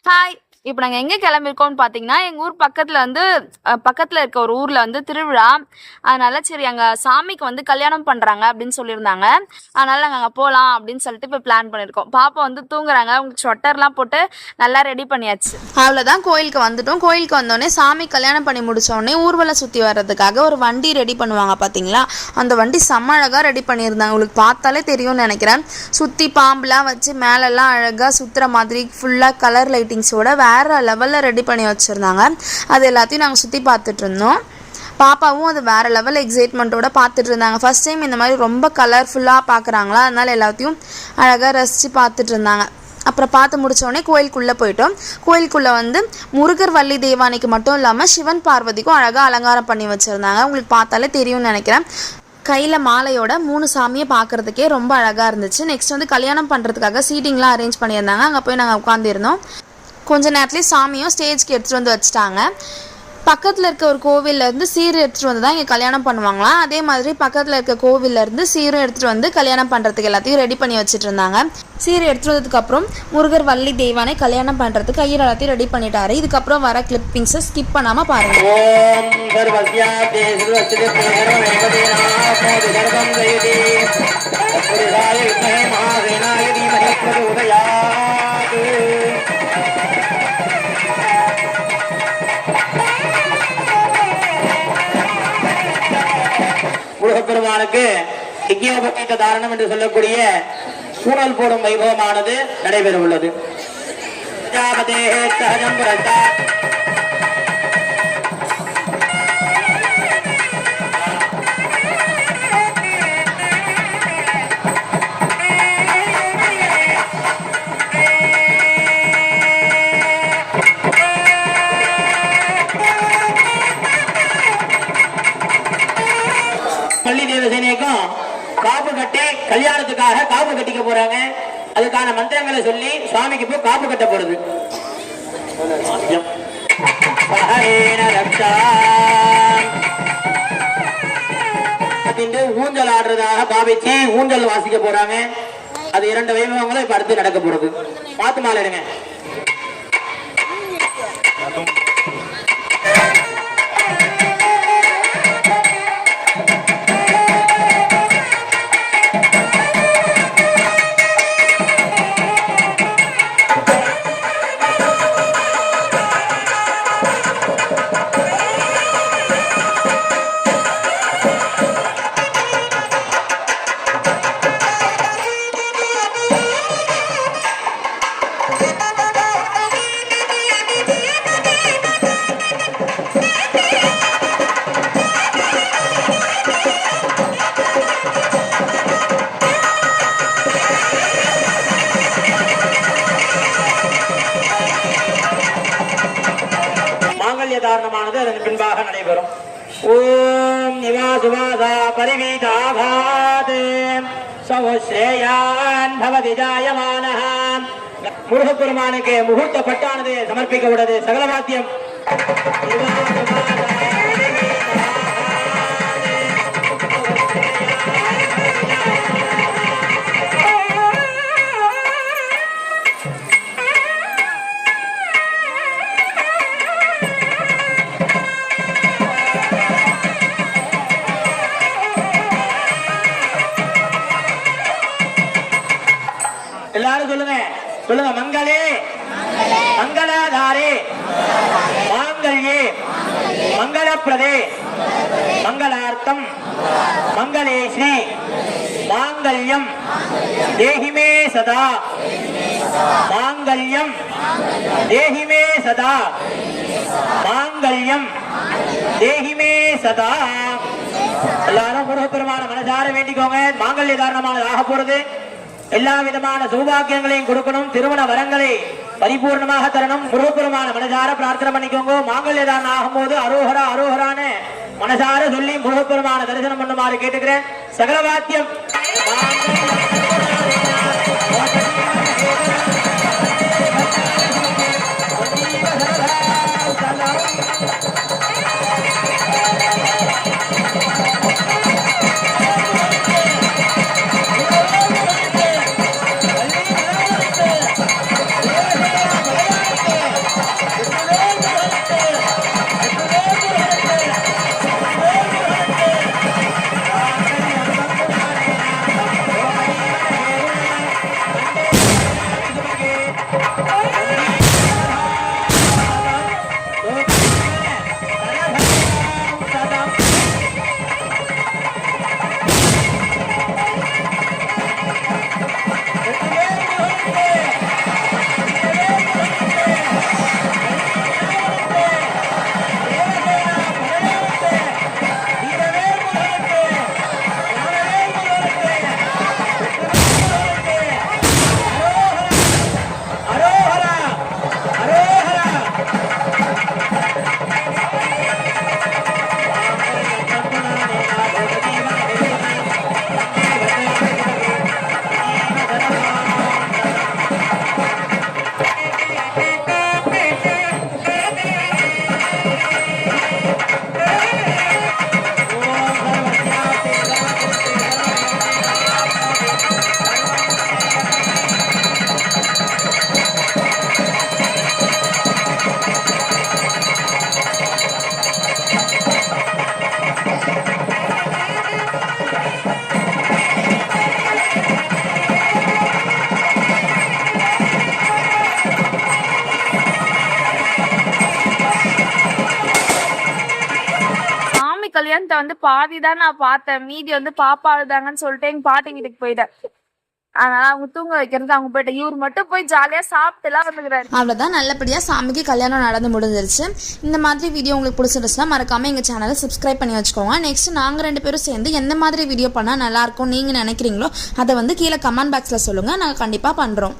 Hi. இப்போ நாங்கள் எங்கே கிளம்பியிருக்கோம்னு பார்த்தீங்கன்னா, எங்கள் ஊர் பக்கத்தில் இருக்க ஒரு ஊரில் திருவிழா. அதனால் சரி அங்கே சாமிக்கு கல்யாணம் பண்ணுறாங்க அப்படின்னு சொல்லியிருந்தாங்க. அதனால் நாங்கள் அங்கே போகலாம் அப்படின்னு சொல்லிட்டு இப்போ பிளான் பண்ணியிருக்கோம். பாப்பா தூங்குறாங்க. அவங்களுக்கு ஸ்வெட்டர்லாம் போட்டு நல்லா ரெடி பண்ணியாச்சு. அவ்வளோதான், கோயிலுக்கு வந்துட்டோம். கோயிலுக்கு வந்தோடனே சாமி கல்யாணம் பண்ணி முடித்தோடனே ஊர்வலம் சுற்றி வர்றதுக்காக ஒரு வண்டி ரெடி பண்ணுவாங்க பார்த்தீங்களா, அந்த வண்டி செம்ம அழகாக ரெடி பண்ணியிருந்தாங்க. உங்களுக்கு பார்த்தாலே தெரியும்னு நினைக்கிறேன். சுற்றி பாம்புலாம் வச்சு மேலெல்லாம் அழகாக சுற்றுற மாதிரி ஃபுல்லாக கலர் லைட்டிங்ஸோட வேறு லெவலில் ரெடி பண்ணி வச்சுருந்தாங்க. அது எல்லாத்தையும் நாங்கள் சுற்றி பார்த்துட்டு இருந்தோம். பாப்பாவும் அது வேறு லெவல் எக்ஸைட்மெண்ட்டோட பார்த்துட்டு இருந்தாங்க. ஃபஸ்ட் டைம் இந்த மாதிரி ரொம்ப கலர்ஃபுல்லாக பார்க்குறாங்களா, அதனால் எல்லாத்தையும் அழகாக ரசித்து பார்த்துட்டு இருந்தாங்க. அப்புறம் பார்த்து முடித்தோடனே கோயிலுக்குள்ளே போயிட்டோம். கோயிலுக்குள்ளே முருகர் வள்ளி தெய்வானைக்கு மட்டும் இல்லாமல் சிவன் பார்வதிக்கும் அழகாக அலங்காரம் பண்ணி வச்சுருந்தாங்க. உங்களுக்கு பார்த்தாலே தெரியும்னு நினைக்கிறேன். கையில் மாலையோட 3 சாமியை பார்க்குறதுக்கே ரொம்ப அழகாக இருந்துச்சு. நெக்ஸ்ட் கல்யாணம் பண்ணுறதுக்காக சீட்டிங்லாம் அரேஞ்ச் பண்ணியிருந்தாங்க. அங்கே போய் நாங்கள் உட்காந்துருந்தோம். கொஞ்ச நேரத்துலேயே சாமியும் ஸ்டேஜ்க்கு எடுத்துகிட்டு வச்சுட்டாங்க. பக்கத்தில் இருக்க ஒரு கோவிலேருந்து சீர் எடுத்துகிட்டு தான் இங்கே கல்யாணம் பண்ணுவாங்களாம். அதே மாதிரி பக்கத்தில் இருக்க கோவிலேருந்து சீரும் எடுத்துகிட்டு கல்யாணம் பண்ணுறதுக்கு எல்லாத்தையும் ரெடி பண்ணி வச்சுட்டு இருந்தாங்க. சீர் எடுத்துகிட்டு வந்ததுக்கப்புறம் முருகர் வள்ளி தெய்வானை கல்யாணம் பண்ணுறதுக்கு கையில் எல்லாத்தையும் ரெடி பண்ணிட்டாரு. இதுக்கப்புறம் வர கிளிப்பிங்ஸை ஸ்கிப் பண்ணாமல் பாருங்கள். முருகப்பெருமானுக்கு யஜ்ஞோபவீத தாரணம் என்று சொல்லக்கூடிய சூழல் போடும் வைபவமானது நடைபெற உள்ளது. பள்ளி தேவசேனைக்கும் காப்பு கட்டி கல்யாணத்துக்காக காப்பு கட்டிக்க போறாங்க. அதுக்கான மந்திரங்களை சொல்லி சுவாமிக்கு போய் காப்பு கட்ட போறது. ஊஞ்சல் ஆடுறதாக பாவிச்சு ஊஞ்சல் வாசிக்க போறாங்க. அது 2 வைபவங்களும் இப்ப அடுத்து நடக்க போறது. பார்த்து மாலைடுங்க. தாரணமானது அதன் பின்பாக நடைபெறும். ஓம் நிவாசுவாசா பரிவீதாபாத் சௌஸ்ரேயான் பவதி ஜாயமானஹ. முருகப்பெருமானுக்கு முகூர்த்த பட்டானது சமர்ப்பிக்கப்பட்டது. சகல வாத்தியம். எல்லாரும் சொல்லுங்க சொல்லுங்க. மங்களே மங்களாதாரே மாங்கல்யே மங்களப்பிரதே மங்களார்த்தம் மங்களே ஸ்ரீ மாங்கல்யம் தேஹிமே சதா மாங்கல்யம் தேஹிமே சதா மாங்கல்யம் தேஹிமே சதா. எல்லாரும் முருகப்பெருமான மனசார வேண்டிக்கோங்க. மாங்கல்ய தாரணமானது ஆக போறது. எல்லா விதமான சௌபாகியங்களையும் கொடுக்கணும். திருமண வரங்களை பரிபூர்ணமாக தரணும். முருகப்பெருமான மனசார பிரார்த்தனை பண்ணிக்கோங்க. மாங்கல்யதான் ஆகும்போது அரோஹரா அரோஹரான்னு மனசார சொல்லி முருகப்பெருமான தரிசனம் பண்ணுமாறு கேட்டுக்கிறேன். சகல வாத்தியம். கல்யாணத்தை வந்து பாதி தான் நான் பார்த்தேன், மீதி வந்து பாப்பா அழுதாங்கன்னு சொல்லிட்டு எங்க பாட்டி வீட்டுக்கு போயிட்டேன். அதனால அவங்க தூங்க வைக்கிறது அவங்க போயிட்டு இவர் மட்டும் போய் ஜாலியா சாப்பிட்டுலாம் வந்துக்கிறாரு. அவ்வளோதான், நல்லபடியாக சாமிக்கு கல்யாணம் நடந்து முடிஞ்சிருச்சு. இந்த மாதிரி வீடியோ உங்களுக்கு பிடிச்சிருச்சுன்னா மறக்காமல் எங்கள் சேனலை சப்ஸ்கிரைப் பண்ணி வச்சுக்கோங்க. நெக்ஸ்ட் நாங்கள் 2 பேரும் சேர்ந்து எந்த மாதிரி வீடியோ பண்ணால் நல்லாயிருக்கும் நீங்கள் நினைக்கிறீங்களோ அதை வந்து கீழே கமெண்ட் பாக்ஸில் சொல்லுங்கள், நாங்கள் கண்டிப்பாக பண்ணுறோம்.